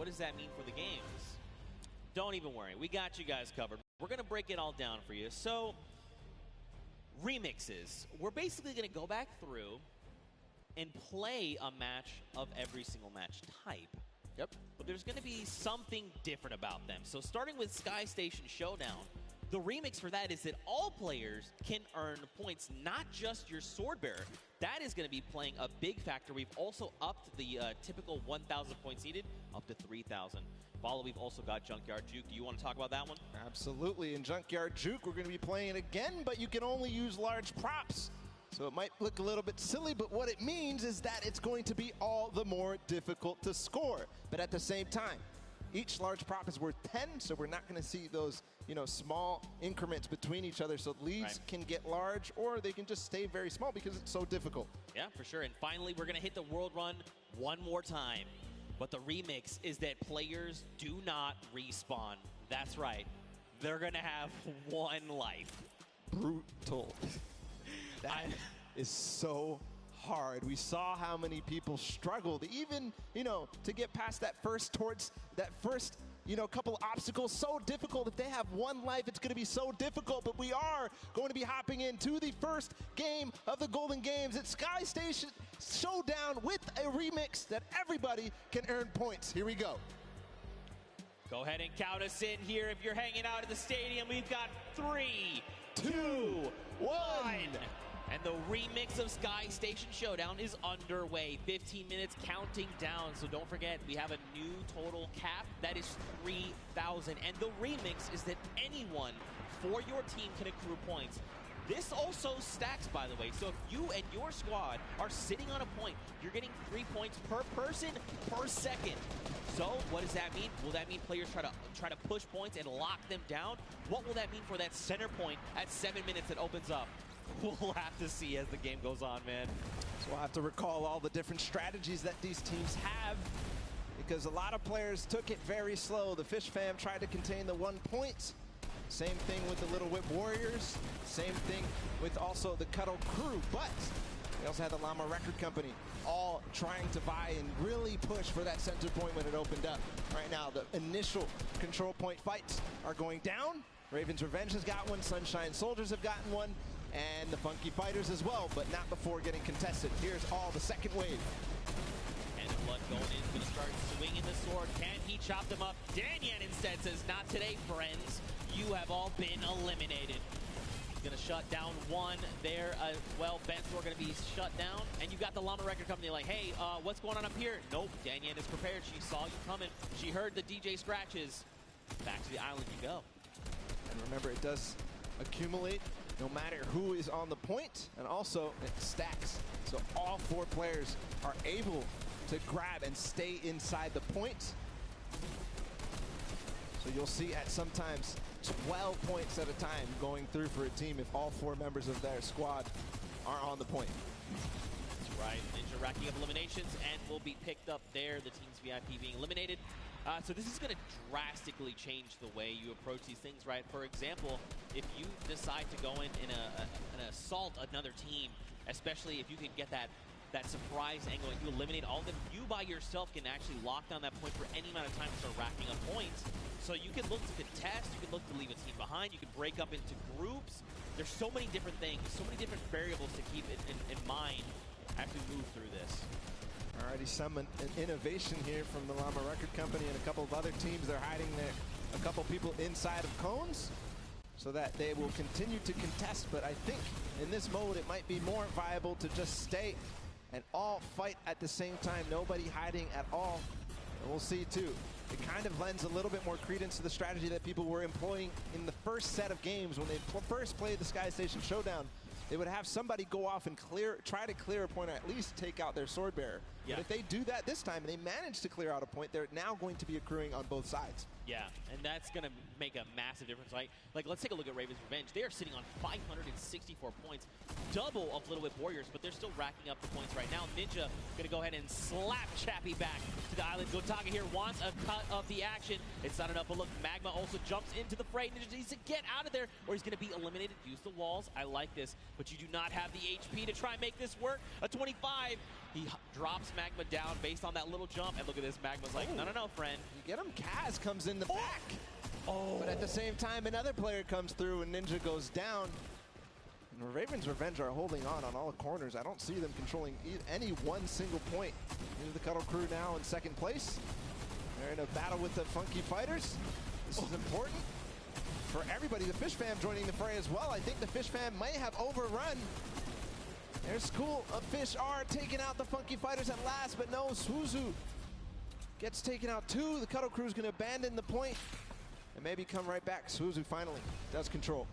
what does that mean for the games? Don't even worry. We got you guys covered. We're going to break it all down for you. So, remixes. We're basically going to go back through and play a match of every single match type. Yep. But there's going to be something different about them. So starting with Sky Station Showdown, the remix for that is that all players can earn points, not just your sword bearer. That is going to be playing a big factor. We've also upped the typical 1,000 points needed up to 3,000. Follow, we've also got Junkyard Juke. Do you want to talk about that one? Absolutely. In Junkyard Juke, we're going to be playing it again, but you can only use large props. So it might look a little bit silly, but what it means is that it's going to be all the more difficult to score. But at the same time, each large prop is worth 10, so we're not going to see those, small increments between each other. So leads can get large, or they can just stay very small because it's so difficult. Yeah, for sure. And finally, we're going to hit the world run one more time. But the remix is that players do not respawn. That's right. They're going to have one life. Brutal. That is so hard. We saw how many people struggled, even, to get past that first couple obstacles. So difficult. If they have one life, it's going to be so difficult. But we are going to be hopping into the first game of the Golden Games. It's Sky Station Showdown with a remix that everybody can earn points. Here we go. Go ahead and count us in here. If you're hanging out at the stadium, we've got 3, 2, 1. And the remix of Sky Station Showdown is underway. 15 minutes counting down. So don't forget, we have a new total cap. That is 3,000. And the remix is that anyone for your team can accrue points. This also stacks, by the way. So if you and your squad are sitting on a point, you're getting 3 points per person per second. So what does that mean? Will that mean players try to push points and lock them down? What will that mean for that center point at 7 minutes that opens up? We'll have to see as the game goes on, man. So we'll have to recall all the different strategies that these teams have, because a lot of players took it very slow. The Fish Fam tried to contain the 1 point. Same thing with the Little Whip Warriors. Same thing with also the Cuddle Crew. But we also had the Llama Record Company all trying to vie and really push for that center point when it opened up. Right now, the initial control point fights are going down. Raven's Revenge has got one. Sunshine Soldiers have gotten one. And the Funky Fighters as well, but not before getting contested. Here's all the second wave. And Blood going in, going to start swinging the sword. Can he chop them up? Danyan instead says, not today, friends. You have all been eliminated. He's going to shut down one there as well. Bensor going to be shut down. And you got the Llama Record Company like, hey, what's going on up here? Nope, Danyan is prepared. She saw you coming. She heard the DJ scratches. Back to the island you go. And remember, it does accumulate no matter who is on the point, and also it stacks. So all 4 players are able to grab and stay inside the point. So you'll see at sometimes 12 points at a time going through for a team if all 4 members of their squad are on the point. That's right. Ninja racking up eliminations and will be picked up there. The team's VIP being eliminated. So this is going to drastically change the way you approach these things, right? For example, if you decide to go in an assault another team, especially if you can get that surprise angle and you eliminate all of them, you by yourself can actually lock down that point for any amount of time and start racking up points. So you can look to contest, you can look to leave a team behind, you can break up into groups. There's so many different things, so many different variables to keep in mind as we move through this. Already some innovation here from the Llama Record Company and a couple of other teams. They're hiding a couple people inside of cones so that they will continue to contest. But I think in this mode, it might be more viable to just stay and all fight at the same time. Nobody hiding at all. And we'll see too. It kind of lends a little bit more credence to the strategy that people were employing in the first set of games when they first played the Sky Station Showdown. They would have somebody go off and try to clear a point or at least take out their sword bearer. Yeah. But if they do that this time and they manage to clear out a point, they're now going to be accruing on both sides. Yeah, and that's going to make a massive difference. Like let's take a look at Raven's Revenge. They are sitting on 564 points, double of Little Whip Warriors, but they're still racking up the points right now. Ninja going to go ahead and slap Chappie back to the island. Gotaga here wants a cut of the action. It's not enough, but look, Magma also jumps into the fray. Ninja needs to get out of there, or he's going to be eliminated. Use the walls. I like this, but you do not have the HP to try and make this work. A 25 He drops Magma down based on that little jump, and look at this. Magma's like, no, no, no, friend. You get him. Kaz comes in the back. Oh. But at the same time, another player comes through, and Ninja goes down. And the Raven's Revenge are holding on all the corners. I don't see them controlling any one single point. Here's the Cuddle Crew now in second place. They're in a battle with the Funky Fighters. This is important for everybody. The Fish Fam joining the fray as well. I think the Fish Fam may have overrun. Their School of Fish are taking out the Funky Fighters at last, but no, Suzu gets taken out too. The Cuddle Crew is going to abandon the point and maybe come right back. Suzu finally does control.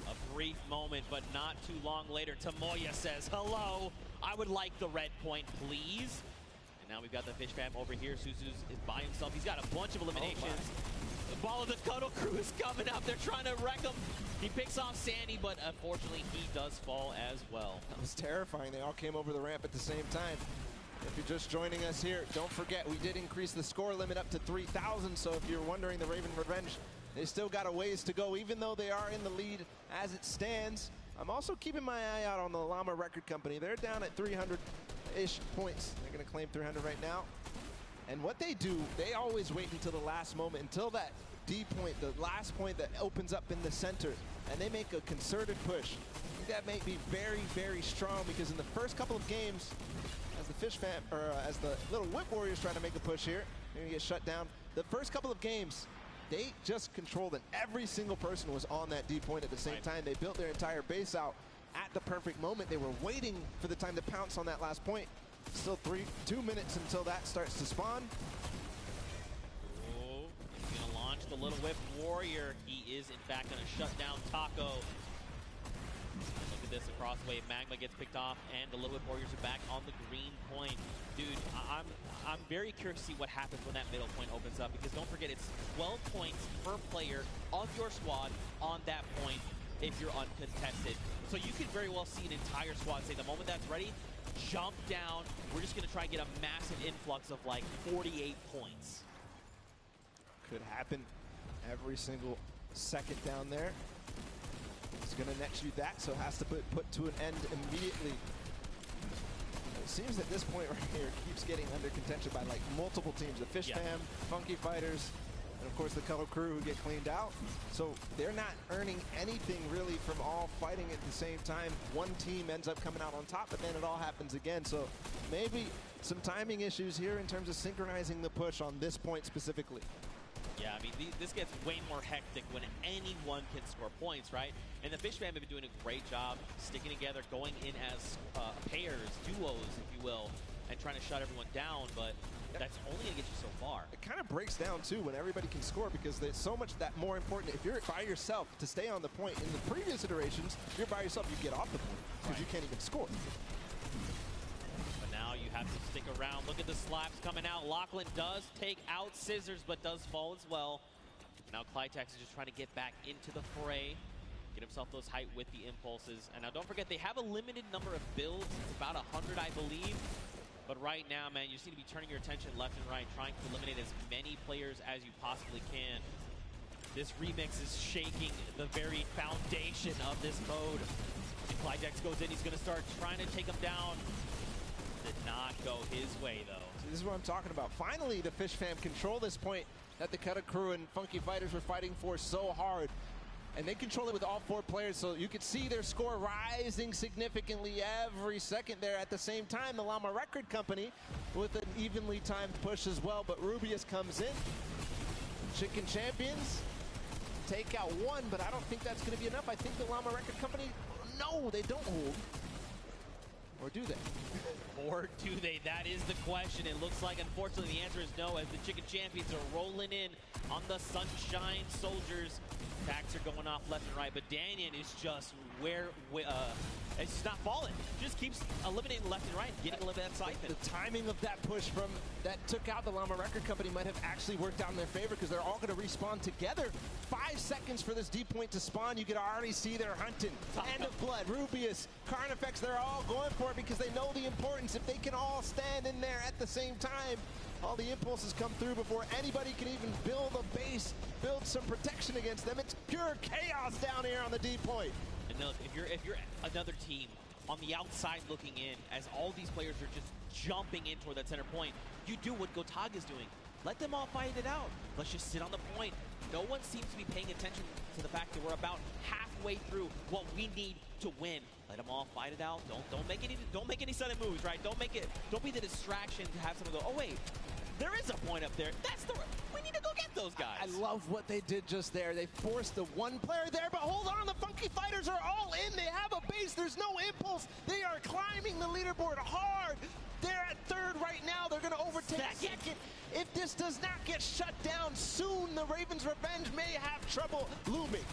A brief moment, but not too long later, Tomoya says, hello, I would like the red point, please. And now we've got the Fish Fam over here. Suzu is by himself. He's got a bunch of eliminations. The ball of the Cuddle Crew is coming up. They're trying to wreck him. He picks off Sandy, but unfortunately, he does fall as well. That was terrifying. They all came over the ramp at the same time. If you're just joining us here, don't forget, we did increase the score limit up to 3,000. So if you're wondering, the Raven Revenge, they still got a ways to go, even though they are in the lead as it stands. I'm also keeping my eye out on the Llama Record Company. They're down at 300-ish points. They're going to claim 300 right now. And what they do, they always wait until the last moment, until that D point, the last point that opens up in the center, and they make a concerted push. I think that may be very, very strong, because in the first couple of games, as the Fish Fam, or as the Little Whip Warriors trying to make a push here, they're going to get shut down. The first couple of games, they just controlled it. Every single person was on that D point at the same time. They built their entire base out at the perfect moment. They were waiting for the time to pounce on that last point. Still 2 minutes until that starts to spawn. Oh, he's going to launch the Little Whip Warrior. He is, in fact, going to shut down Taco. Look at this across the way. Magma gets picked off, and the Little Whip Warriors are back on the green point. Dude, I'm very curious to see what happens when that middle point opens up, because don't forget, it's 12 points per player of your squad on that point if you're uncontested. So you could very well see an entire squad say, the moment that's ready, jump down. We're just going to try and get a massive influx of like 48 points. Could happen every single second down there. It's going to next you that, so it has to put to an end immediately. It seems that this point right here keeps getting under contention by like multiple teams. The Fish Fam, Funky Fighters, and of course the Cuddle Crew, who get cleaned out. So they're not earning anything really from all fighting at the same time. One team ends up coming out on top, but then it all happens again. So maybe some timing issues here in terms of synchronizing the push on this point specifically. Yeah, I mean, this gets way more hectic when anyone can score points, right? And the Fish Fam have been doing a great job sticking together, going in as pairs, duos, if you will, and trying to shut everyone down, but that's only going to get you so far. It kind of breaks down, too, when everybody can score, because there's so much that more important. If you're by yourself to stay on the point, in the previous iterations, if you're by yourself, you get off the point, because you can't even score. But now you have to stick around. Look at the slaps coming out. Lachlan does take out Scissors, but does fall as well. Now Clytex is just trying to get back into the fray, get himself those height with the impulses. And now don't forget, they have a limited number of builds. It's about 100, I believe. But right now, man, you just need to be turning your attention left and right, trying to eliminate as many players as you possibly can. This remix is shaking the very foundation of this mode. And Clydex goes in, he's gonna start trying to take him down. Did not go his way, though. See, this is what I'm talking about. Finally, the Fish Fam control this point that the Cuddle Crew and Funky Fighters were fighting for so hard. And they control it with all 4 players, so you could see their score rising significantly every second there. At the same time, the Llama Record Company with an evenly timed push as well, but Rubius comes in. Chicken Champions take out 1, but I don't think that's going to be enough. I think the Llama Record Company, no, they don't hold. Or do they? Or do they? That is the question. It looks like, unfortunately, the answer is no, as the Chicken Champions are rolling in on the Sunshine Soldiers. Attacks are going off left and right, but Danyan is just it's just not falling. Just keeps eliminating left and right, getting a little bit of that siphon. The timing of that push from that took out the Llama Record Company might have actually worked out in their favor, because they're all going to respawn together. 5 seconds for this D point to spawn. You can already see they're hunting. Hand of Blood, Rubius, Carnifex, they're all going for it because they know the importance. If they can all stand in there at the same time, all the impulses come through before anybody can even build a base, build some protection against them. It's pure chaos down here on the D point. And look, if you're another team, on the outside looking in, as all these players are just jumping in toward that center point, you do what Gotaga's doing. Let them all fight it out. Let's just sit on the point. No one seems to be paying attention to the fact that we're about halfway through what we need to win. Let them all fight it out. Don't make any sudden moves, right? Don't be the distraction to have someone go, oh wait, there is a point up there. We need to go get those guys. I love what they did just there. They forced the one player there, but hold on, the Funky Fighters are all in. They have a base. There's no impulse. They are climbing the leaderboard hard. They're at third right now. They're going to overtake second. If this does not get shut down soon, the Ravens' revenge may have trouble looming.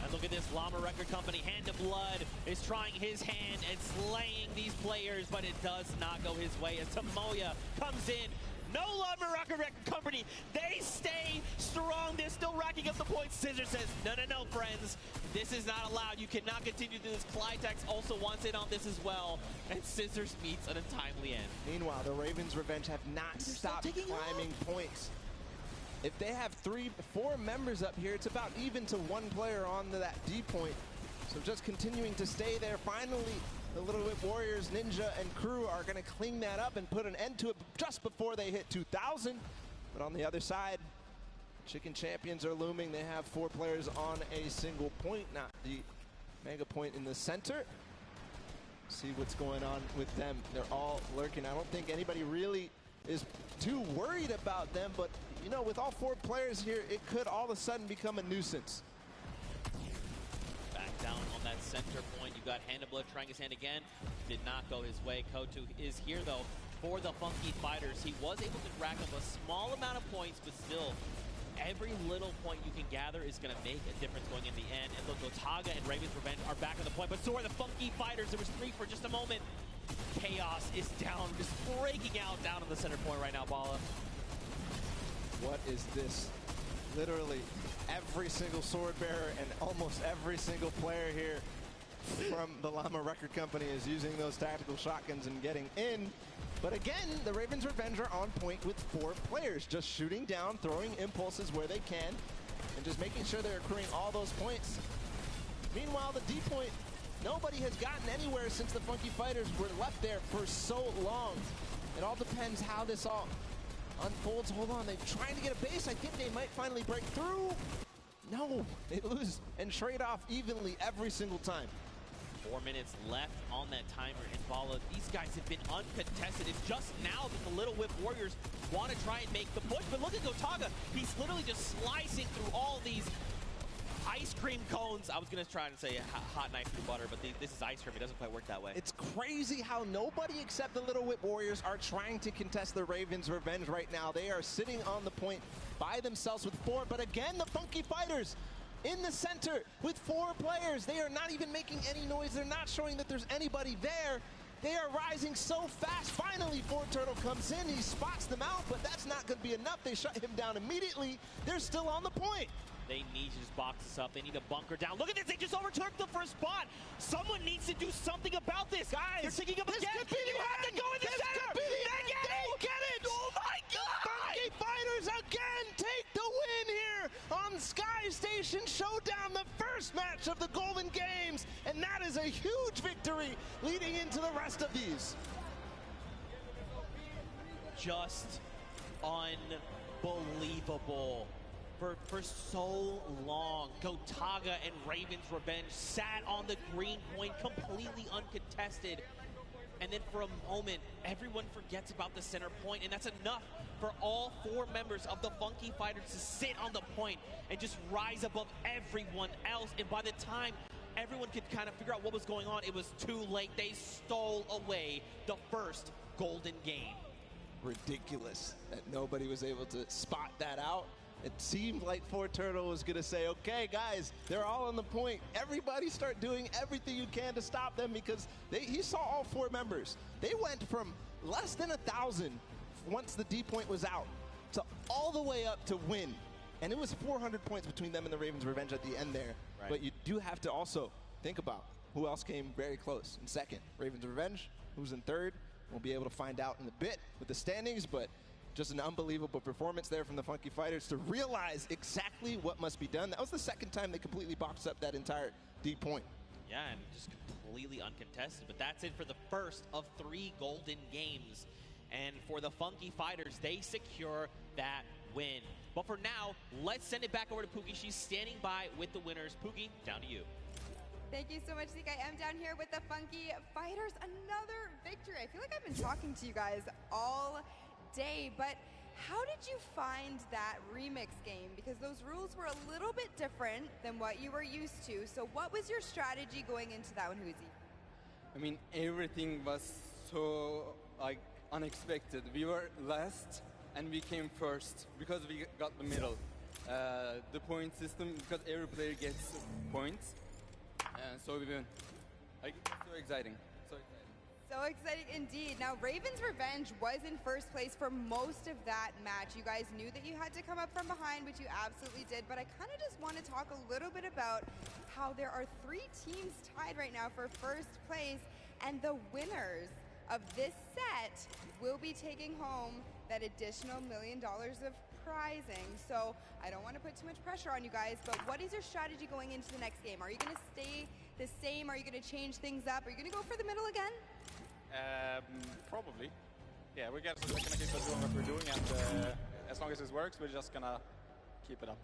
And look at this, Llama Record Company, Hand of Blood, is trying his hand and slaying these players, but it does not go his way as Tamoya comes in. No Llama Record Company, they stay strong. They're still racking up the points. Scissor says, no, friends. This is not allowed. You cannot continue to do this. Clytex also wants in on this as well. And Scissors meets an untimely end. Meanwhile, the Ravens' revenge have not stopped climbing points. If they have 4 members up here, it's about even to 1 player on to that D point. So just continuing to stay there. Finally, the Little Whip Warriors, Ninja, and crew are going to clean that up and put an end to it just before they hit 2,000. But on the other side, Chicken Champions are looming. They have 4 players on a single point, not the mega point in the center. See what's going on with them. They're all lurking. I don't think anybody really is too worried about them, but you know, with all 4 players here, it could all of a sudden become a nuisance. Back down on that center point. You've got Hand of Blood trying his hand again. Did not go his way. Kotu is here, though, for the Funky Fighters. He was able to rack up a small amount of points, but still, every little point you can gather is going to make a difference going in the end. And look, Gotaga and Ravens Revenge are back on the point, but so are the Funky Fighters. There was 3 for just a moment. Chaos is down, just breaking out down on the center point right now, Bala. What is this? Literally every single sword bearer and almost every single player here from the Llama Record Company is using those tactical shotguns and getting in. But again, the Ravens' Revenge are on point with 4 players, just shooting down, throwing impulses where they can, and just making sure they're accruing all those points. Meanwhile, the D point, nobody has gotten anywhere since the Funky Fighters were left there for so long. It all depends how this all unfolds. Hold on, they're trying to get a base. I think they might finally break through. No, they lose and trade off evenly every single time. 4 minutes left on that timer, and Bala, these guys have been uncontested. It's just now that the Little Whip Warriors want to try and make the push, but look at Gotaga. He's literally just slicing through all these ice cream cones. I was going to try and say hot knife through butter, but this is ice cream. It doesn't quite work that way. It's crazy how nobody except the Little Whip Warriors are trying to contest the Ravens' Revenge right now. They are sitting on the point by themselves with 4, but again, the Funky Fighters in the center with 4 players. They are not even making any noise. They're not showing that there's anybody there. They are rising so fast. Finally, 4Turtle comes in. He spots them out, but that's not going to be enough. They shut him down immediately. They're still on the point. They need to just box this up. They need to bunker down. Look at this. They just overtook the first spot. Someone needs to do something about this. Guys, they're taking up again. Could be the have end. to go in the This center. could be the end. They get it. Oh, my God. Funky Fighters again take the win here on Sky Station Showdown, the first match of the Golden Games. And that is a huge victory leading into the rest of these. Just unbelievable. For so long, Gotaga and Ravens Revenge sat on the green point completely uncontested. And then for a moment, everyone forgets about the center point, and that's enough for all 4 members of the Funky Fighters to sit on the point and just rise above everyone else. And by the time everyone could kind of figure out what was going on, it was too late. They stole away the first golden game. Ridiculous that nobody was able to spot that out. It seemed like 4Turtle was going to say, okay, guys, they're all on the point. Everybody start doing everything you can to stop them, because he saw all 4 members. They went from less than 1,000 once the D point was out to all the way up to win. And it was 400 points between them and the Ravens Revenge at the end there. Right. But you do have to also think about who else came very close in second. Ravens Revenge, who's in third. We'll be able to find out in a bit with the standings, but just an unbelievable performance there from the Funky Fighters to realize exactly what must be done. That was the second time they completely boxed up that entire D point. Yeah, and just completely uncontested. But that's it for the first of 3 golden games. And for the Funky Fighters, they secure that win. But for now, let's send it back over to Pookie. She's standing by with the winners. Pookie, down to you. Thank you so much, Zeke. I am down here with the Funky Fighters. Another victory. I feel like I've been talking to you guys all day, but how did you find that remix game? Because those rules were a little bit different than what you were used to. So what was your strategy going into that one, Huzi? I mean, everything was so unexpected. We were last and we came first because we got the middle. The point system, because every player gets points, so we win. It's so exciting. So exciting. So exciting indeed. Now, Raven's Revenge was in first place for most of that match. You guys knew that you had to come up from behind, which you absolutely did, but I kind of just want to talk a little bit about how there are 3 teams tied right now for first place, and the winners of this set will be taking home that additional $1 million of prizing. So I don't want to put too much pressure on you guys, but what is your strategy going into the next game? Are you going to stay the same? Are you going to change things up? Are you going to go for the middle again? Probably. Yeah, we're gonna keep doing what we're doing, and as long as this works, we're just gonna keep it up.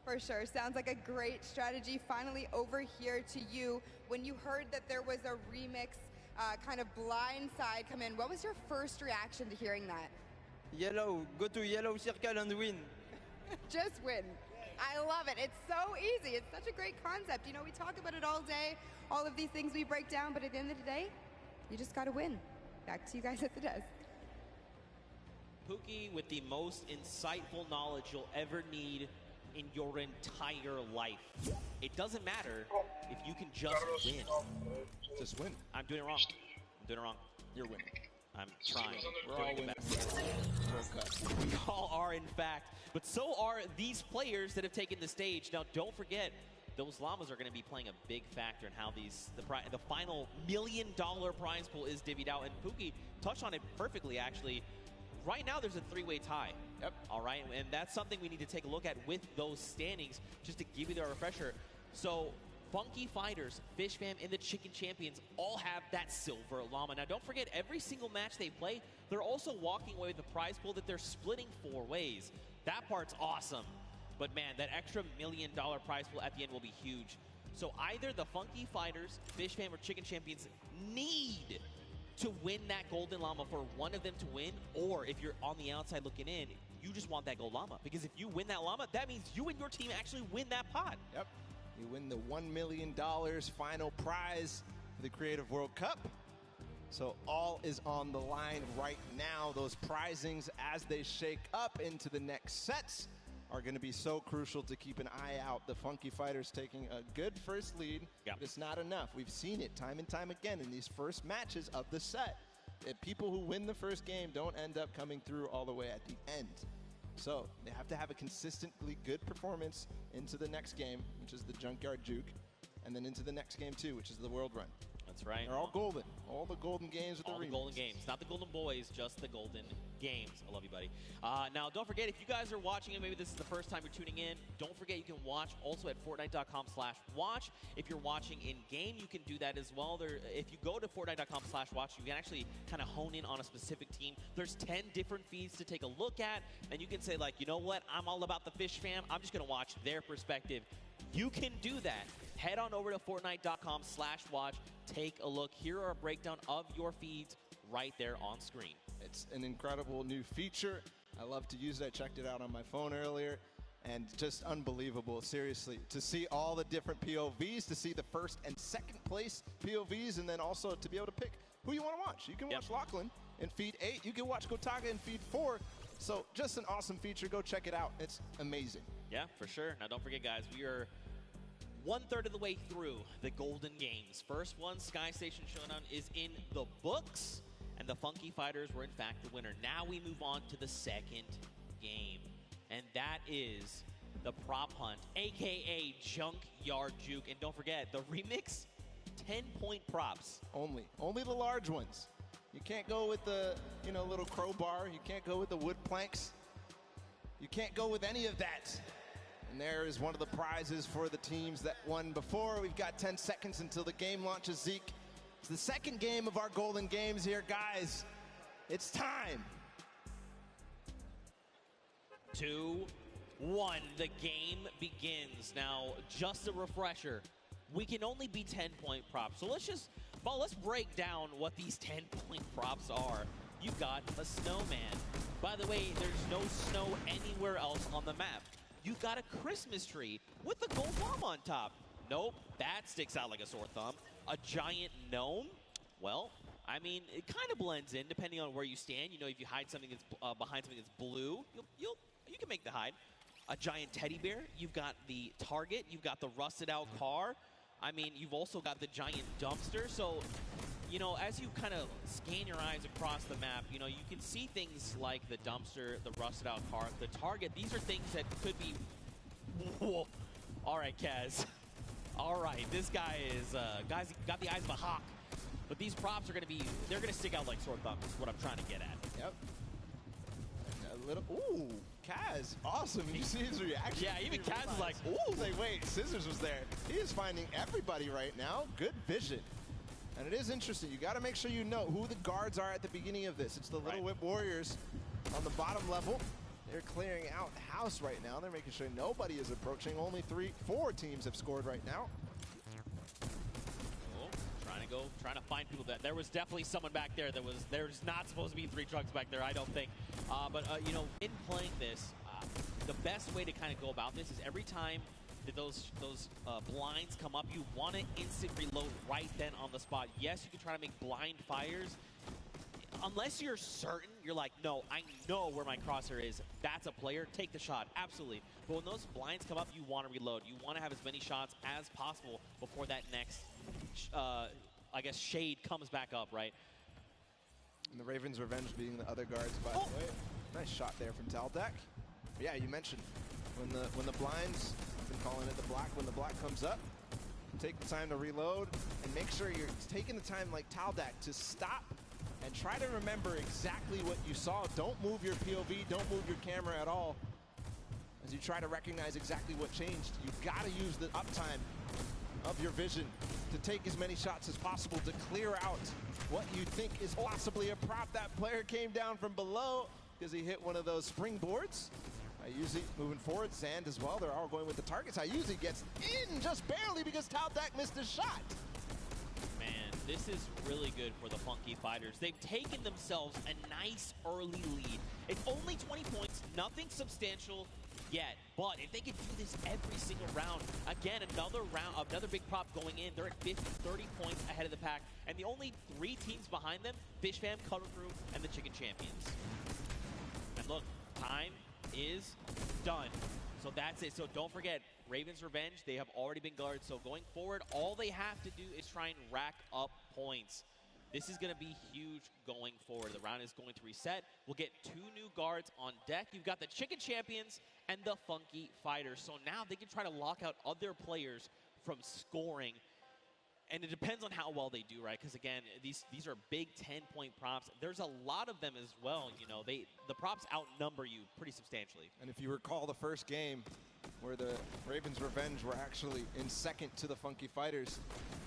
For sure. Sounds like a great strategy. Finally over here to you. When you heard that there was a remix kind of blind side come in, what was your first reaction to hearing that? Yellow, go to yellow circle and win. Just win. I love it. It's so easy. It's such a great concept. You know, we talk about it all day, all of these things we break down, but at the end of the day, you just got to win. Back to you guys at the desk. Pookie with the most insightful knowledge you'll ever need in your entire life. It doesn't matter if you can just win. Just win. I'm doing it wrong. I'm doing it wrong. You're winning. I'm trying. We're Doing all the winning. best. We all are, in fact. But so are these players that have taken the stage. Now, don't forget, those llamas are going to be playing a big factor in how the final $1 million prize pool is divvied out. And Pookie touched on it perfectly, actually. Right now, there's a 3-way tie. Yep. All right, and that's something we need to take a look at with those standings, just to give you the refresher. So, Funky Fighters, Fish Fam, and the Chicken Champions all have that silver llama. Now, don't forget, every single match they play, they're also walking away with a prize pool that they're splitting 4 ways. That part's awesome. But man, that extra $1 million prize pool at the end will be huge. So either the Funky Fighters, Fish Fam, or Chicken Champions need to win that golden llama for one of them to win, or if you're on the outside looking in, you just want that gold llama. Because if you win that llama, that means you and your team actually win that pot. Yep. You win the $1 million final prize for the Creative World Cup. So all is on the line right now. Those prizings, as they shake up into the next sets, are going to be so crucial to keep an eye out. The Funky Fighters taking a good first lead, Yep. but it's not enough. We've seen it time and time again in these first matches of the set. That people who win the first game don't end up coming through all the way at the end. So they have to have a consistently good performance into the next game, which is the Junkyard Juke, and then into the next game too, which is the World Run. That's right. They're all golden. All the golden games with All the the remix. golden games. Not the golden boys, just the golden games. I love you, buddy. Now, don't forget, if you guys are watching and maybe this is the first time you're tuning in, don't forget you can watch also at Fortnite.com/watch. If you're watching in-game, you can do that as well. If you go to Fortnite.com/watch, you can actually kind of hone in on a specific team. There's 10 different feeds to take a look at, and you can say, like, you know what? I'm all about the Fish Fam. I'm just going to watch their perspective. You can do that. Head on over to Fortnite.com/watch. Take a look. Here are a breakdown of your feeds right there on screen. It's an incredible new feature. I love to use it. I checked it out on my phone earlier, and just unbelievable, seriously. To see all the different POVs, to see the first and second place POVs, and then also to be able to pick who you want to watch. You can watch Lachlan in feed 8. You can watch Gotaga in feed 4. So just an awesome feature. Go check it out. It's amazing. Yeah, for sure. Now, don't forget, guys, we are 1/3 of the way through the Golden Games. First one, Sky Station Showdown, is in the books, and the Funky Fighters were, in fact, the winner. Now we move on to the second game, and that is the Prop Hunt, a.k.a. Junkyard Juke. And don't forget, the remix, 10-point props. Only the large ones. You can't go with the, little crowbar. You can't go with the wood planks. You can't go with any of that. And there is one of the prizes for the teams that won before. We've got 10 seconds until the game launches, Zeke. It's the second game of our Golden Games here, guys. It's time. 2, 1, the game begins. Now, just a refresher, we can only be 10-point props. So let's break down what these 10-point props are. You've got a snowman. By the way, there's no snow anywhere else on the map. You've got a Christmas tree with a gold bomb on top. Nope, that sticks out like a sore thumb. A giant gnome? Well, I mean, it kind of blends in depending on where you stand. You know, if you hide something that's behind something that's blue, you can make the hide. A giant teddy bear. You've got the target. You've got the rusted out car. I mean, you've also got the giant dumpster. So, you know, as you kind of scan your eyes across the map, you know, you can see things like the dumpster, the rusted out car, the target. These are things that could be... Whoa. All right, Kaz. All right, this guy is, guy's got the eyes of a hawk. But these props are going to be, they're going to stick out like sore thumbs is what I'm trying to get at. Yep. A little, ooh, Kaz, awesome. You see his reaction? Yeah, even Kaz is like, ooh. He's like, wait, Scissors was there. He is finding everybody right now. Good vision. And it is interesting. You got to make sure you know who the guards are at the beginning of this. It's the Little Whip Warriors on the bottom level. They're clearing out house right now. They're making sure nobody is approaching. Only 4 teams have scored right now. Trying to find people. That there was definitely someone back there that was, there's not supposed to be 3 trucks back there, I don't think. But you know, in playing this, the best way to kind of go about this is every time that those blinds come up, you want to instant reload right then on the spot. Yes, you can try to make blind fires. Unless you're certain, you're like, no, I know where my crosshair is. That's a player. Take the shot. Absolutely. But when those blinds come up, you want to reload. You want to have as many shots as possible before that next, I guess, shade comes back up, right? And the Ravens' Revenge being the other guards, by the way. Nice shot there from Taldak. Yeah, you mentioned when the blinds, I've been calling it the black, when the black comes up, take the time to reload and make sure you're taking the time like Taldak to stop and try to remember exactly what you saw. Don't move your POV, don't move your camera at all. As you try to recognize exactly what changed, you've got to use the uptime of your vision to take as many shots as possible to clear out what you think is possibly a prop. That player came down from below because he hit one of those springboards. Ayuzi moving forward, Zand as well. They're all going with the targets. Ayuzi gets in just barely because Taldak missed his shot. Man, this is really good for the Funky Fighters. They've taken themselves a nice early lead. It's only 20 points, nothing substantial yet. But if they can do this every single round, again, another big prop going in. They're at 50, 30 points ahead of the pack. And the only 3 teams behind them, Fish Fam, Cutter Crew, and the Chicken Champions. And look, time is done. So that's it. So don't forget, Ravens' Revenge, they have already been guarded. So going forward, all they have to do is try and rack up points. This is going to be huge going forward. The round is going to reset. We'll get 2 new guards on deck. You've got the Chicken Champions and the Funky Fighters. So now they can try to lock out other players from scoring. And it depends on how well they do, right? Because again, these are big 10-point props. There's a lot of them as well. You know, the props outnumber you pretty substantially. And if you recall the first game where the Ravens' Revenge were actually in second to the Funky Fighters.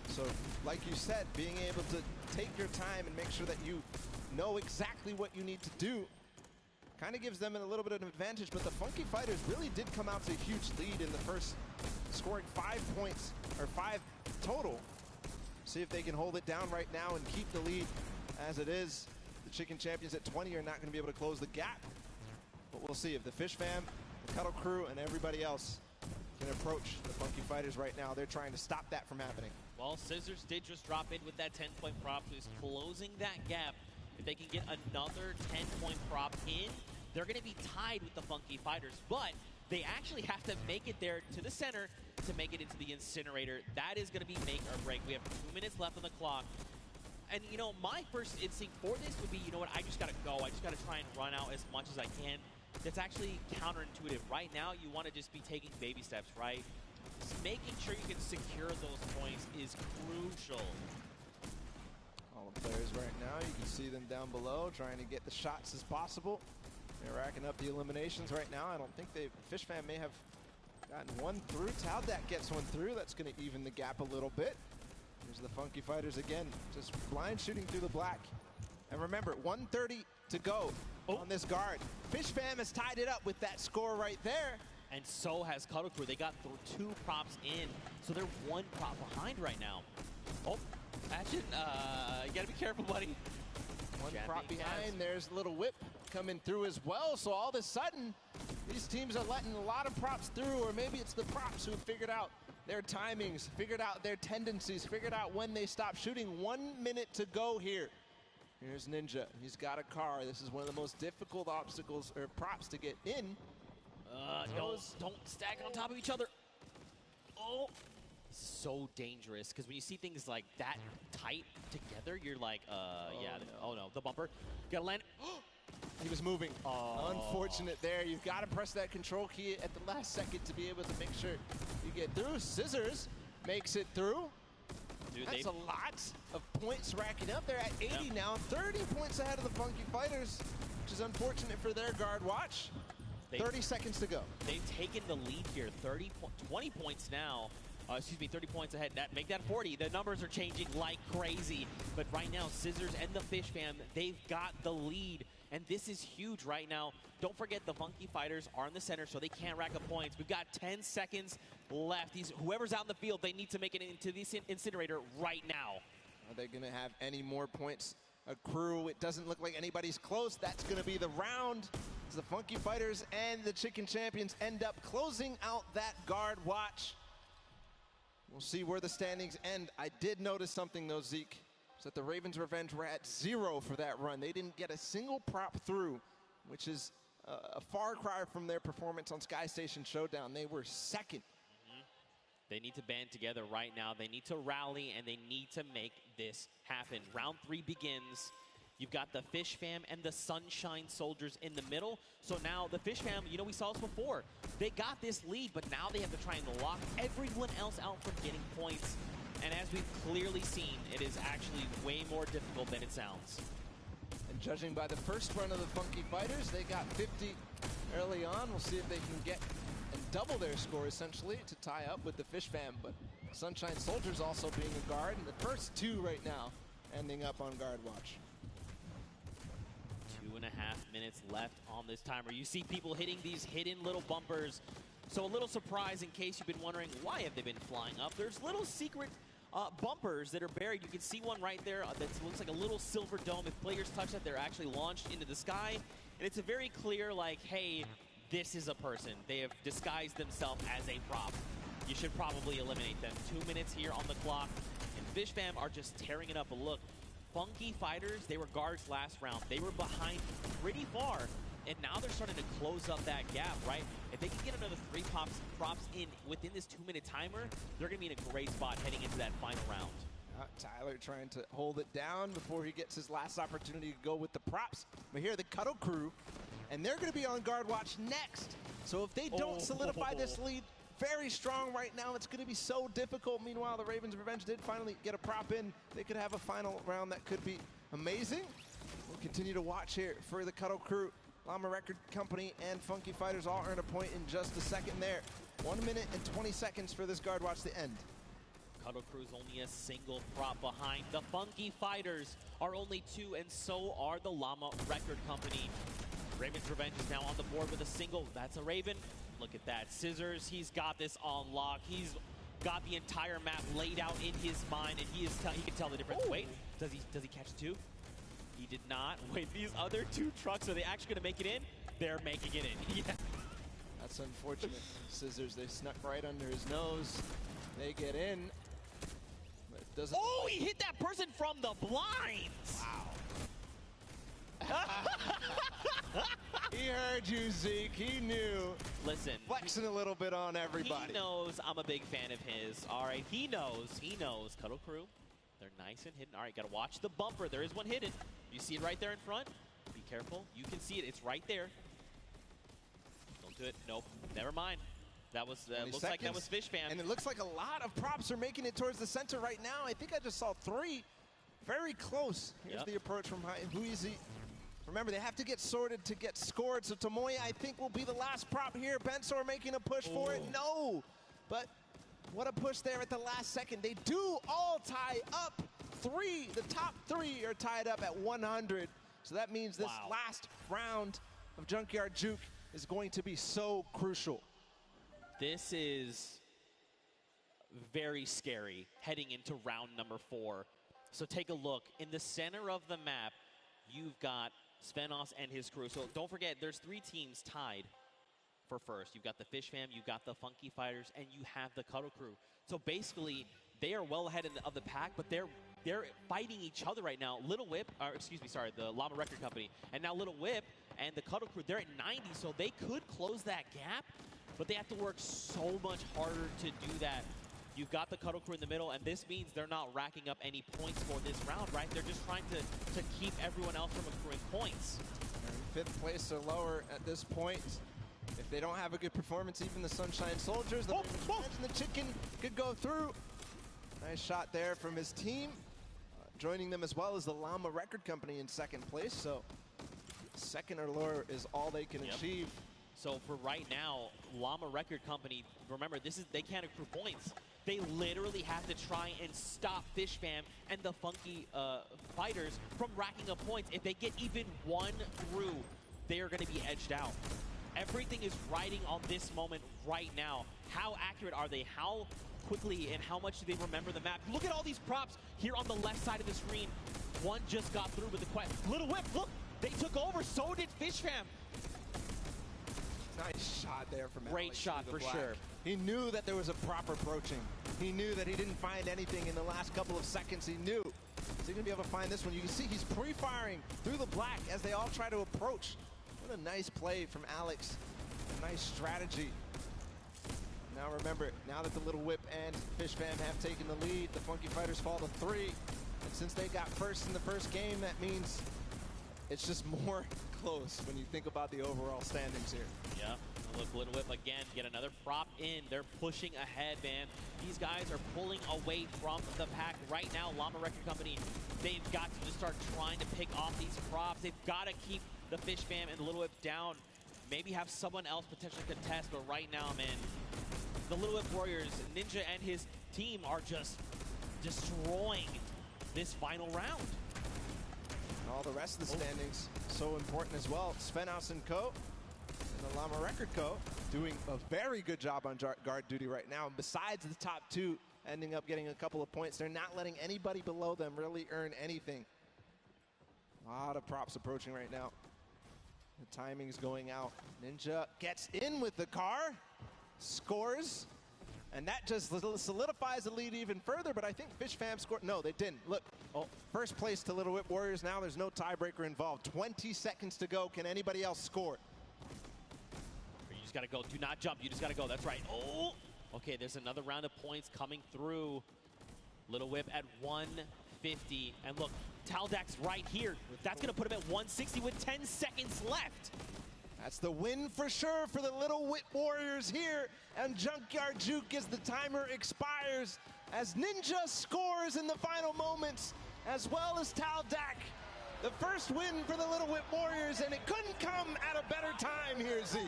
So like you said, being able to take your time and make sure that you know exactly what you need to do kind of gives them a little bit of an advantage. But the Funky Fighters really did come out to a huge lead in the first, scoring 5 points, or 5 total. See if they can hold it down right now and keep the lead as it is. The Chicken Champions at 20 are not going to be able to close the gap. But we'll see if the Fish Fam, the Cuddle Crew, and everybody else can approach the Funky Fighters right now. They're trying to stop that from happening. Well, Scissors did just drop in with that 10-point prop, who's closing that gap. If they can get another 10-point prop in, they're going to be tied with the Funky Fighters. But they actually have to make it there to the center to make it into the incinerator. That is going to be make or break. We have 2 minutes left on the clock. And, you know, my first instinct for this would be, you know what, I just got to go. I just got to try and run out as much as I can. That's actually counterintuitive. Right now, you want to just be taking baby steps, right? Just making sure you can secure those points is crucial. All the players right now, you can see them down below trying to get the shots as possible. They're racking up the eliminations right now. I don't think Fish Fam may have Gotten one through. Taldat gets one through. That's going to even the gap a little bit. Here's the Funky Fighters again, just blind shooting through the black. And remember, 1:30 to go on this guard. Fish Fam has tied it up with that score right there. And so has Cuddle Crew. They got two props in, so they're one prop behind right now. Oh, Action, you gotta be careful, buddy. One prop behind. There's a little whip coming through as well. So all of a sudden, these teams are letting a lot of props through, or maybe it's the props who have figured out their timings, figured out their tendencies, figured out when they stop shooting. 1 minute to go here. Here's Ninja. He's got a car. This is one of the most difficult obstacles or props to get in. Don't stack on top of each other. Oh, so dangerous, because when you see things like that tight together, you're like, yeah, oh no, the bumper. Gotta land. He was moving. Unfortunate there. You've got to press that control key at the last second to be able to make sure you get through. Scissors makes it through. Dude, that's a lot of points racking up. They're at 80 now, 30 points ahead of the Funky Fighters, which is unfortunate for their guard watch. 30 seconds to go. They've taken the lead here, 20 points now. 30 points ahead. Make that 40. The numbers are changing like crazy. But right now, Scissors and the Fish Fam, they've got the lead. And this is huge right now. Don't forget the Funky Fighters are in the center, so they can't rack up points. We've got 10 seconds left. Whoever's out in the field, they need to make it into this incinerator right now. Are they going to have any more points accrue? It doesn't look like anybody's close. That's going to be the round. As the Funky Fighters and the Chicken Champions end up closing out that guard watch. We'll see where the standings end. I did notice something, though, Zeke, is that the Ravens Revenge were at 0 for that run. They didn't get a single prop through, which is a far cry from their performance on Sky Station Showdown. They were second. They need to band together right now. They need to rally, and they need to make this happen. Round 3 begins. You've got the Fish Fam and the Sunshine Soldiers in the middle. So now the Fish Fam, we saw this before. They got this lead, but now they have to try and lock everyone else out from getting points. And as we've clearly seen, it is actually way more difficult than it sounds. And judging by the first run of the Funky Fighters, they got 50 early on. We'll see if they can get and double their score, essentially, to tie up with the Fish Fam. But Sunshine Soldiers also being a guard, and the first 2 right now ending up on guard watch. 2.5 minutes left on this timer. You see people hitting these hidden little bumpers. So a little surprise in case you've been wondering why have they been flying up. There's little secret bumpers that are buried. You can see one right there that looks like a little silver dome. If players touch that, they're actually launched into the sky. And it's a very clear, like, hey, this is a person. They have disguised themselves as a prop. You should probably eliminate them. 2 minutes here on the clock. And Fish Fam are just tearing it up. But look, Funky Fighters, they were guards last round. They were behind pretty far, and now they're starting to close up that gap, right? If they can get another 3 props in within this 2-minute timer, they're going to be in a great spot heading into that final round. Tyler trying to hold it down before he gets his last opportunity to go with the props. But here, the Cuddle Crew, and they're going to be on guard watch next. So if they don't solidify this lead very strong right now, it's going to be so difficult. Meanwhile, the Ravens Revenge did finally get a prop in. They could have a final round that could be amazing. We'll continue to watch here for the Cuddle Crew. Llama Record Company and Funky Fighters all earn a point in just a second there. 1 minute and 20 seconds for this guard watch to end. Cuddle Crew's only a single prop behind. The Funky Fighters are only 2, and so are the Llama Record Company. Raven's Revenge is now on the board with a single. That's a Raven. Look at that. Scissors, he's got this on lock. He's got the entire map laid out in his mind, and he can tell the difference. Ooh. Wait, does he catch 2? He did not. Wait, these other 2 trucks, are they actually going to make it in? They're making it in. Yeah. That's unfortunate. Scissors, they snuck right under his nose. They get in. But it doesn't. Oh, he hit that person from the blinds. Wow. He heard you, Zeke. He knew. Listen. Flexing a little bit on everybody. He knows I'm a big fan of his. All right, he knows. He knows. Cuddle Crew, they're nice and hidden. All right, got to watch the bumper. There is one hidden. You see it right there in front? Be careful. You can see it. It's right there. Don't do it. Nope. Never mind. That was looks like that was Fish Fam. And it looks like a lot of props are making it towards the center right now. I think I just saw 3. Very close. Here's the approach from Huizi. Remember, they have to get sorted to get scored, so Tomoya, I think, will be the last prop here. Bensor making a push for it. No! But what a push there at the last second. They do all tie up. The top three are tied up at 100. So that means this last round of Junkyard Juke is going to be so crucial. This is very scary heading into round number 4. So take a look. In the center of the map, you've got Svenos and his crew. So don't forget, there's 3 teams tied for first. You've got the Fish Fam, you've got the Funky Fighters, and you have the Cuddle Crew. So basically, they are well ahead of the pack, but they're fighting each other right now. Little Whip, or excuse me, sorry, the Llama Record Company, and now Little Whip and the Cuddle Crew, they're at 90, so they could close that gap, but they have to work so much harder to do that. You've got the Cuddle Crew in the middle, and this means they're not racking up any points for this round, right? They're just trying to keep everyone else from accruing points. They're in 5th place or lower at this point. If they don't have a good performance, even the Sunshine Soldiers, the and the Chicken could go through. Nice shot there from his team. Joining them as well as the Llama Record Company in 2nd place. So 2nd or lower is all they can achieve. So for right now, Llama Record Company, remember, they can't accrue points. They literally have to try and stop Fish Fam and the Funky Fighters from racking up points. If they get even one through, they are going to be edged out. Everything is riding on this moment right now. How accurate are they? How quickly and how much do they remember the map? Look at all these props here on the left side of the screen. One just got through with the quest. Little Whip, look, they took over. So did Fish Fam. Nice shot there from Great Alex shot for black. sure. He knew that there was a prop approaching. He knew that he didn't find anything in the last couple of seconds. He knew. Is he going to be able to find this one? You can see he's pre-firing through the black as they all try to approach. What a nice play from Alex. A nice strategy. Now remember, now that the Little Whip and Fish Fam have taken the lead, the Funky Fighters fall to 3. And since they got first in the first game, that means it's just more close when you think about the overall standings here. Yeah, look, Little Whip again, get another prop in. They're pushing ahead, man. These guys are pulling away from the pack right now. Llama Record Company, they've got to just start trying to pick off these props. They've got to keep the Fish Fam and the Little Whip down. Maybe have someone else potentially contest, but right now, man, the Little Whip Warriors, Ninja and his team are just destroying this final round. And all the rest of the standings so important as well. Svenos and Co. and the Llama Record Co. doing a very good job on guard duty right now. And besides the top 2 ending up getting a couple of points, they're not letting anybody below them really earn anything. A lot of props approaching right now. The timing's going out. Ninja gets in with the car, scores, and that just solidifies the lead even further, but I think Fish Fam scored. No, they didn't. Look, first place to Little Whip Warriors now. There's no tiebreaker involved. 20 seconds to go. Can anybody else score? You just got to go. Do not jump. You just got to go. That's right. Oh! Okay, there's another round of points coming through. Little Whip at 150. And look, Taldak's right here. That's going to put him at 160 with 10 seconds left. That's the win for sure for the Little Whip Warriors here. And Junkyard Juke as the timer expires. As Ninja scores in the final moments, as well as Taldak. The first win for the Little Whip Warriors, and it couldn't come at a better time here, Zeke.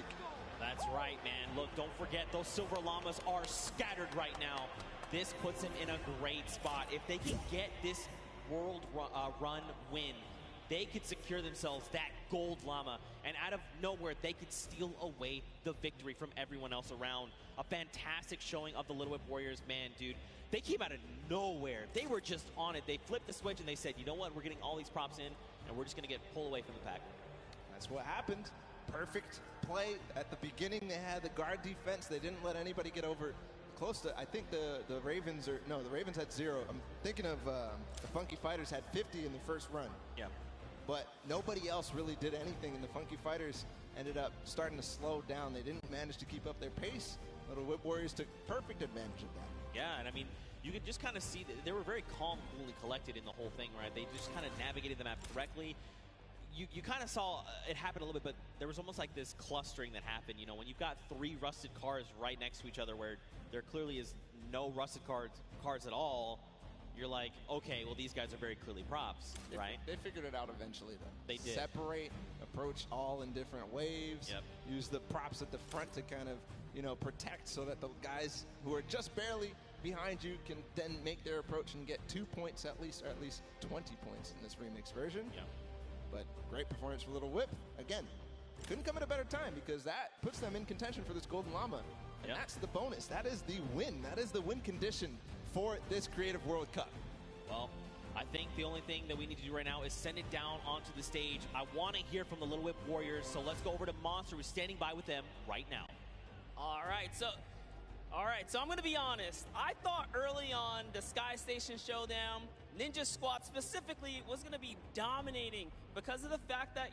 That's right, man. Look, don't forget, those Silver Llamas are scattered right now. This puts them in a great spot. If they can get this world run win, they could secure themselves that gold llama, and out of nowhere, they could steal away the victory from everyone else around. A fantastic showing of the Little Whip Warriors, man, dude. They came out of nowhere. They were just on it. They flipped the switch and they said, you know what, we're getting all these props in, and we're just gonna get pulled away from the pack. That's what happened. Perfect play. At the beginning, they had the guard defense. They didn't let anybody get over close to, I think the Ravens are, no, the Ravens had 0. I'm thinking of the Funky Fighters had 50 in the first run. Yeah. But nobody else really did anything, and the Funky Fighters ended up starting to slow down. They didn't manage to keep up their pace. Little Whip Warriors took perfect advantage of that. Yeah, and I mean, you could just kind of see that they were very calm, coolly collected in the whole thing, right? They just kind of navigated the map correctly. You kind of saw it happen a little bit, but there was almost like this clustering that happened. You know, when you've got 3 rusted cars right next to each other where there clearly is no rusted cars at all, you're like, okay, well, these guys are very clearly props, right? They figured it out eventually, though. They did. Separate, approach all in different waves. Yep. Use the props at the front to kind of, protect so that the guys who are just barely behind you can then make their approach and get 2 points at least, or at least 20 points in this remix version. Yep. But great performance for Little Whip. Again, couldn't come at a better time because that puts them in contention for this Golden Llama. And Yep. that's the bonus. That is the win. That is the win condition for this Creative World Cup. Well, I think the only thing that we need to do right now is send it down onto the stage. I want to hear from the Little Whip Warriors, so let's go over to Monster, who's standing by with them right now. All right, so I'm going to be honest. I thought early on the Sky Station Showdown, Ninja Squad specifically, was going to be dominating because of the fact that,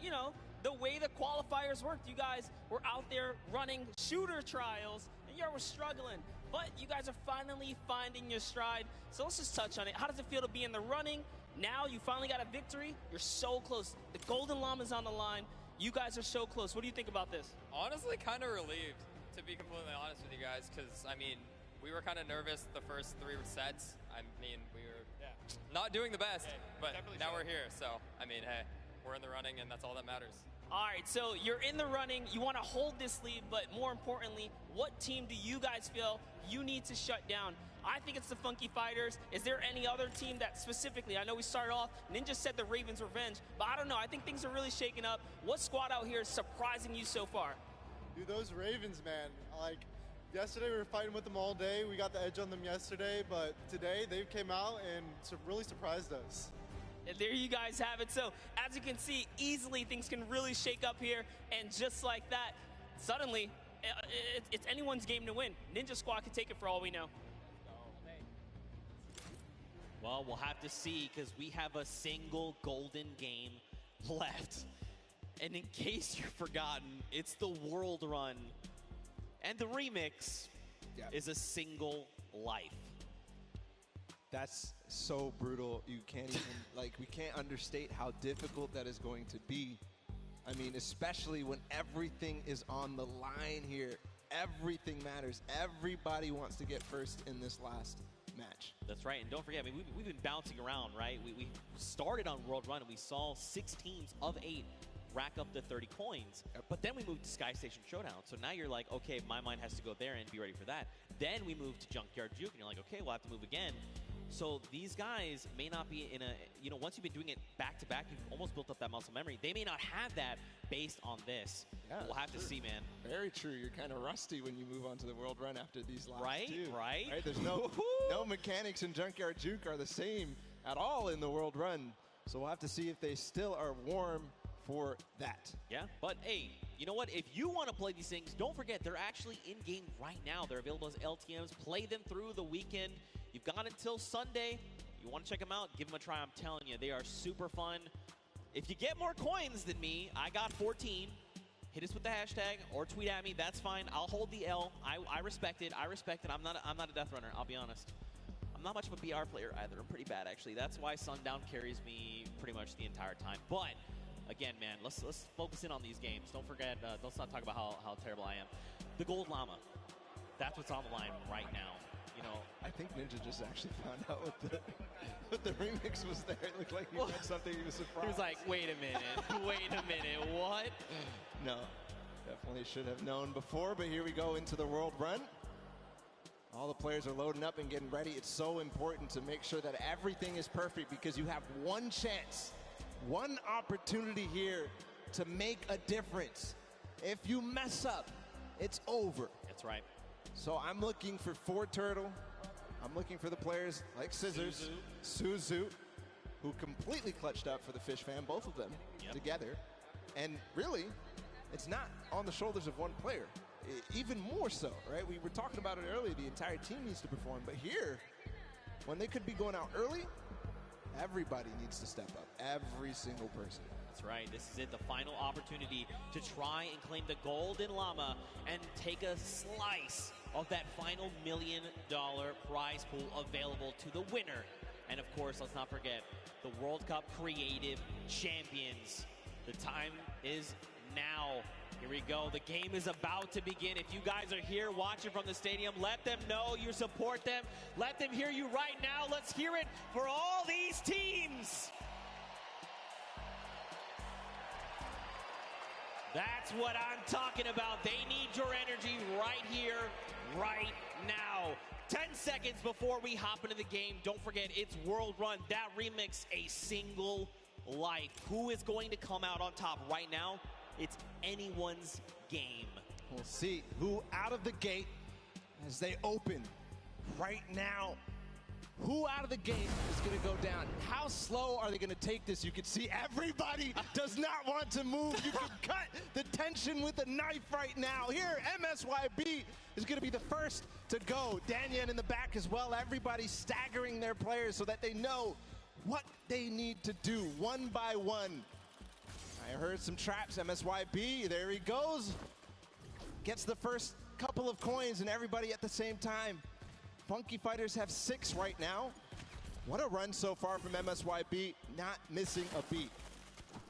the way the qualifiers worked, you guys were out there running shooter trials, and you were struggling. But you guys are finally finding your stride. So let's just touch on it. How does it feel to be in the running? Now you finally got a victory. You're so close. The Golden Llama's on the line. You guys are so close. What do you think about this? Honestly, kind of relieved, to be completely honest with you guys, because, we were kind of nervous the first 3 sets. We were not doing the best, but now we're here. So, hey, we're in the running, and that's all that matters. All right, so you're in the running. You want to hold this lead, but more importantly, what team do you guys feel you need to shut down? I think it's the Funky Fighters. Is there any other team that specifically, I know we started off, Ninja said the Ravens Revenge, but I don't know. I think things are really shaking up. What squad out here is surprising you so far? Dude, those Ravens, man. Yesterday we were fighting with them all day. We got the edge on them yesterday, but today they came out and really surprised us. And there you guys have it. So, as you can see, easily things can really shake up here. And just like that, suddenly, it's anyone's game to win. Ninja Squad can take it for all we know. Well, we'll have to see because we have a single golden game left. And in case you've forgotten, it's the World Run. And the remix is a single life. That's so brutal. You can't even, we can't understate how difficult that is going to be. Especially when everything is on the line here. Everything matters. Everybody wants to get first in this last match. That's right. And don't forget, we've been bouncing around, right? We started on World Run and we saw 6 teams of 8 rack up to 30 coins. But then we moved to Sky Station Showdown. So now you're like, okay, my mind has to go there and be ready for that. Then we moved to Junkyard Juke and you're like, okay, we'll have to move again. So these guys may not be in a, once you've been doing it back to back, you've almost built up that muscle memory. They may not have that based on this. Yeah, we'll have to see, man. Very true. You're kind of rusty when you move on to the World Run after these last two. Right? There's no mechanics in Junkyard Juke are the same at all in the World Run. So we'll have to see if they still are warm for that. Yeah, but hey, you know what? If you want to play these things, don't forget they're actually in-game right now. They're available as LTMs. Play them through the weekend. You've got until Sunday. You want to check them out, give them a try. I'm telling you, they are super fun. If you get more coins than me, I got 14. Hit us with the hashtag or tweet at me. That's fine. I'll hold the L. I respect it. I respect it. I'm not a death runner, I'll be honest. I'm not much of a BR player either. I'm pretty bad, actually. That's why Sundown carries me pretty much the entire time. But again, man, let's focus in on these games. Don't forget, let's not talk about how terrible I am. The Gold Llama. That's what's on the line right now. I think Ninja just actually found out what the remix was there. It looked like he had something he was surprised. He was like, wait a minute, what? No, definitely should have known before, but here we go into the World Run. All the players are loading up and getting ready. It's so important to make sure that everything is perfect because you have one chance, one opportunity here to make a difference. If you mess up, it's over. That's right. So I'm looking for 4 Turtle. I'm looking for the players like Scissors, Suzu, who completely clutched up for the Fish Fam, both of them together. And really, it's not on the shoulders of one player. Even more so, right? We were talking about it earlier. The entire team needs to perform. But here, when they could be going out early, everybody needs to step up. Every single person. That's right. This is it, the final opportunity to try and claim the Golden Llama and take a slice of that final $1 million prize pool available to the winner. And of course, let's not forget the World Cup Creative Champions. The time is now. Here we go. The game is about to begin. If you guys are here watching from the stadium, let them know you support them. Let them hear you right now. Let's hear it for all these teams. That's what I'm talking about. They need your energy right here, right now. 10 seconds before we hop into the game, don't forget, it's World Run. That remix, A Single Life. Who is going to come out on top right now? It's anyone's game. We'll see who out of the gate as they open right now. Who out of the gate is going to go down? How slow are they going to take this? You can see everybody does not want to move. You can cut the tension with a knife right now. Here, MSYB is going to be the first to go. Danyan in the back as well. Everybody staggering their players so that they know what they need to do one by one. I heard some traps. MSYB, there he goes. Gets the first couple of coins and everybody at the same time. Funky Fighters have 6 right now. What a run so far from MSYB, not missing a beat.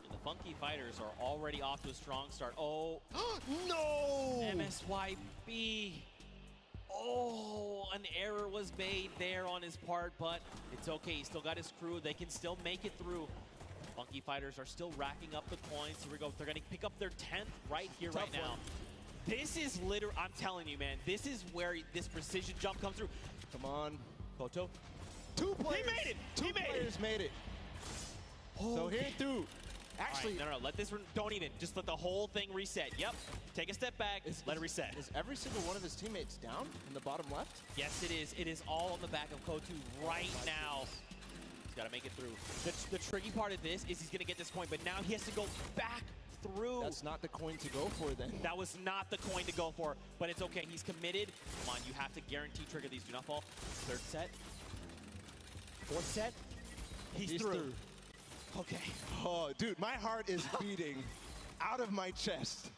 And the Funky Fighters are already off to a strong start. Oh, no! MSYB. Oh, an error was made there on his part, but it's okay. He still got his crew. They can still make it through. Funky Fighters are still racking up the coins. Here we go. They're going to pick up their 10th right here, right now. This is literally, I'm telling you, man, this is where this precision jump comes through. Come on. Koto. 2 players. He made it. Two players made it. So here through. Actually, right, no, let this, don't even. Just let the whole thing reset. Yep. Take a step back. Let it reset. Is every single one of his teammates down in the bottom left? Yes, it is. It is all on the back of Koto right now. He's got to make it through. The tricky part of this is he's going to get this coin, but now he has to go back through. That's not the coin to go for then. That was not the coin to go for, but it's okay. He's committed. Come on, you have to guarantee trigger these. Do not fall. 3rd set. 4th set. He's through. Okay. Oh, dude, my heart is beating out of my chest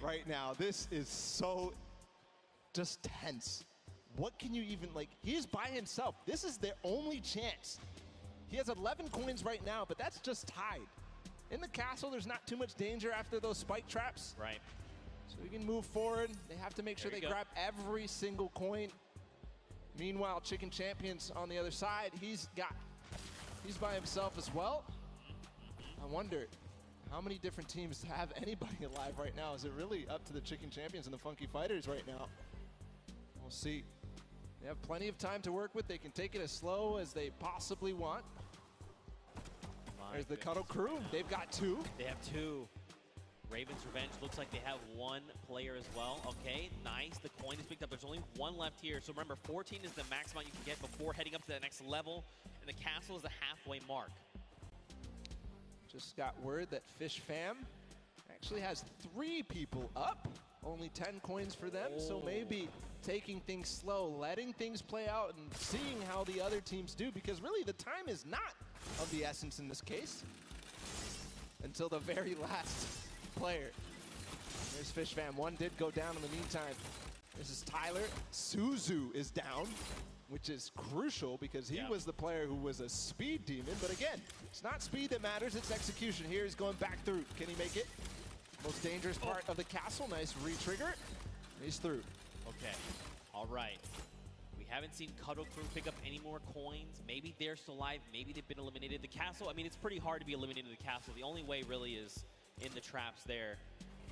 right now. This is so just tense. What can you even, like, he's by himself. This is their only chance. He has 11 coins right now, but that's just tied. In the castle, there's not too much danger after those spike traps. Right. So we can move forward. They have to make sure they grab every single coin. Meanwhile, Chicken Champions on the other side, he's by himself as well. I wonder how many different teams have anybody alive right now. Is it really up to the Chicken Champions and the Funky Fighters right now? We'll see. They have plenty of time to work with. They can take it as slow as they possibly want. There's the Cuddle crew. They've got 2. They have 2. Raven's Revenge looks like they have 1 player as well. Okay, nice. The coin is picked up. There's only 1 left here. So remember, 14 is the max amount you can get before heading up to that next level. And the castle is the halfway mark. Just got word that Fish Fam actually has 3 people up. Only 10 coins for them. So maybe taking things slow, letting things play out, and seeing how the other teams do. Because really, the time is not of the essence in this case until the very last player. There's Fish Fam. 1 did go down in the meantime. This is Tyler. Suzu is down, which is crucial because he was the player who was a speed demon. But again, it's not speed that matters, it's execution. Here he's going back through. Can he make it? Most dangerous part of the castle. Nice re-trigger. He's through. Okay. All right. We haven't seen Cuddle Crew pick up any more coins. Maybe they're still alive. Maybe they've been eliminated. The castle, I mean, it's pretty hard to be eliminated in the castle. The only way really is in the traps there.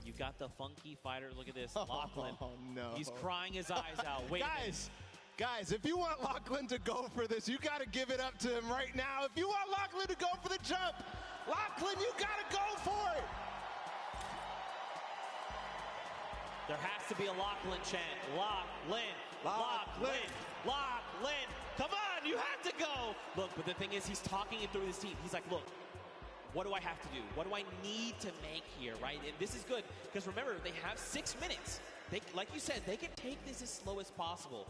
You've got the Funky Fighter. Look at this. Lachlan. Oh, no. He's crying his eyes out. Wait Guys, if you want Lachlan to go for this, you got to give it up to him right now. If you want Lachlan to go for the jump, Lachlan, you got to go for it. There has to be a Lachlan chant. Lachlan, Lachlan, Lachlan. Come on, you have to go. Look, but the thing is, he's talking it through his team. He's like, look, what do I have to do? What do I need to make here, right? And this is good, because remember, they have 6 minutes. They, like you said, they can take this as slow as possible.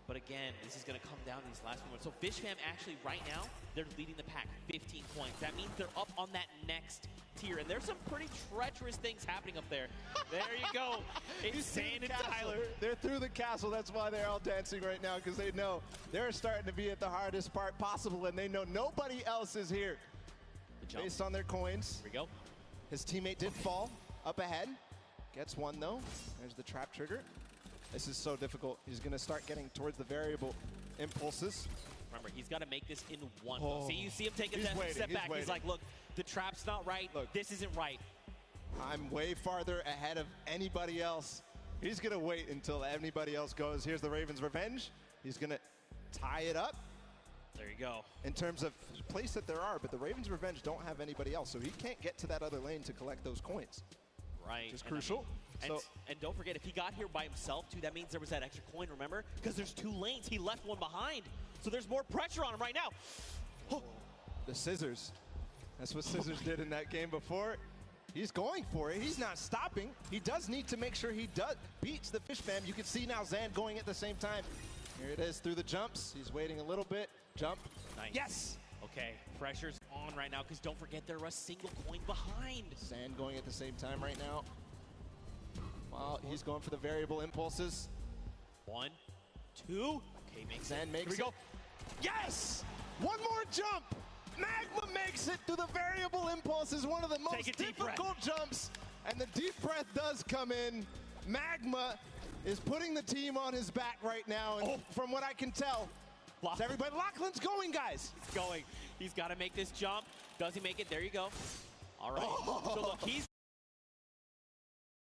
But again, this is going to come down to these last moments. So Fish Fam actually, right now, they're leading the pack, 15 points. That means they're up on that next tier. And there's some pretty treacherous things happening up there. There you go. It's Sand and Tyler. They're through the castle. That's why they're all dancing right now, because they know they're starting to be at the hardest part possible, and they know nobody else is here. Based on their coins. Here we go. His teammate did fall up ahead. Gets one though. There's the trap trigger. This is so difficult. He's gonna start getting towards the variable impulses. Remember, he's got to make this in one go. See, you see him take a step back. He's like, look, the trap's not right. Look, this isn't right. I'm way farther ahead of anybody else. He's gonna wait until anybody else goes. Here's the Ravens' revenge. He's gonna tie it up. There you go. In terms of place that there are, but the Ravens' revenge don't have anybody else, so he can't get to that other lane to collect those coins. Right. Which is crucial. And don't forget, if he got here by himself, too, that means there was that extra coin, remember? Because there's 2 lanes. He left one behind. So there's more pressure on him right now. Oh. The scissors. That's what Scissors did in that game before. He's going for it. He's not stopping. He does need to make sure he beats the fish fam. You can see now Zan going at the same time. Here it is through the jumps. He's waiting a little bit. Jump. Nice. Yes! Okay, pressure's on right now because don't forget they're a single coin behind. Zan going at the same time right now. Wow, he's going for the variable impulses. 1, 2. Okay, Zan makes it. Here we go. Yes! One more jump! Magma makes it through the variable impulses, one of the most difficult jumps. And the deep breath does come in. Magma is putting the team on his back right now. And from what I can tell, everybody, Lachlan's going, guys. He's going. He's got to make this jump. Does he make it? There you go. All right. So look, he's